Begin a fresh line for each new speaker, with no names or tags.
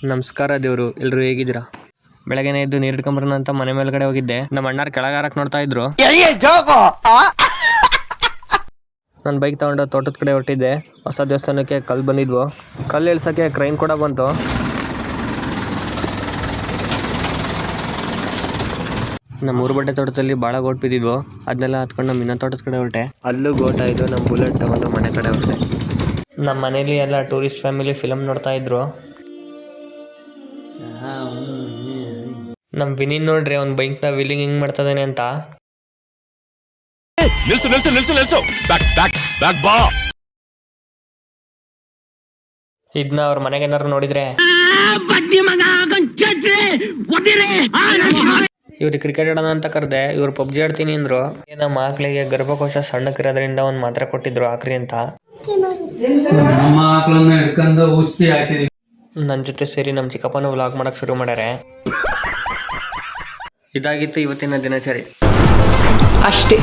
ನಮಸ್ಕಾರ ದೇವ್ರು, ಎಲ್ಲರೂ ಹೇಗಿದ್ದೀರಾ? ಬೆಳಗ್ಗೆನೇ ಎದ್ದು ನೀರು ಹಿಡ್ಕೊಂಬರೋಣ ಅಂತ ಮನೆ ಮೇಲ್ಗಡೆ ಹೋಗಿದ್ದೆ. ನಮ್ಮ ಅಣ್ಣಾರು ಕೆಳಗಾರಕ್ಕೆ ನೋಡ್ತಾ ಇದ್ರು. ನಾನು ಬೈಕ್ ತಗೊಂಡು ತೋಟದ ಕಡೆ ಹೊರಟಿದ್ದೆ. ಹೊಸ ದೇವಸ್ಥಾನಕ್ಕೆ ಕಲ್ಲು ಬಂದಿದ್ವು. ಕಲ್ಲು ಇಳ್ಸೋಕ್ಕೆ ಕ್ರೈನ್ ಕೂಡ ಬಂತು. ನಮ್ಮ ಊರು ಬಟ್ಟೆ ತೋಟದಲ್ಲಿ ಭಾಳ ಗೋಟ್ ಬಿದ್ದಿದ್ವು. ಅದನ್ನೆಲ್ಲ ಹತ್ಕೊಂಡು ನಮ್ಮ ಇನ್ನೊಂದು ತೋಟದ ಕಡೆ ಹೊರಟೆ. ಅಲ್ಲೂ ಗೋಟ ಇದ್ದು ನಮ್ಮ ಬುಲೆಟ್ ತಗೊಂಡು ಮನೆ ಕಡೆ ಹೊರಟೆ. ನಮ್ಮ ಮನೇಲಿ ಎಲ್ಲ ಟೂರಿಸ್ಟ್ ಫ್ಯಾಮಿಲಿ ಫಿಲಮ್ ನೋಡ್ತಾ ಇದ್ರು. ನಮ್ಮ ವಿನಿನ್ ನೋಡ್ರಿ, ಅವ್ನ ಬೈಕ್ನ ವೀಲಿಂಗ್ ಹಿಂಗ್ ಮಾಡ್ತದಾನೆ ಅಂತ. ಇದನ್ನ ಅವ್ರ ಮನೆಗೆ ಏನಾರು ನೋಡಿದ್ರೆ ಇವ್ರಿಗೆ ಕ್ರಿಕೆಟ್ ಆಡೋಣ ಅಂತ ಕರೆದೆ. ಇವ್ರು ಪಬ್ಜಿ ಆಡ್ತೀನಿ ಅಂದ್ರು. ನಮ್ಮ ಮಕ್ಳಿಗೆ ಗರ್ಭಕೋಶ ಸಣ್ಣಕ್ಕಿರೋದ್ರಿಂದ ಒಂದು ಮಾತ್ರೆ ಕೊಟ್ಟಿದ್ರು ಆಕ್ರಿ ಅಂತ. ನನ್ನ ಜೊತೆ ಸೇರಿ ನಮ್ಮ ಚಿಕ್ಕಪ್ಪನ ವ್ಲಾಗ್ ಮಾಡಕ್ ಶುರು ಮಾಡ್ಯಾರೆ. ಇದಾಗಿತ್ತು ಇವತ್ತಿನ ದಿನಚರಿ.
ಅಷ್ಟೇ.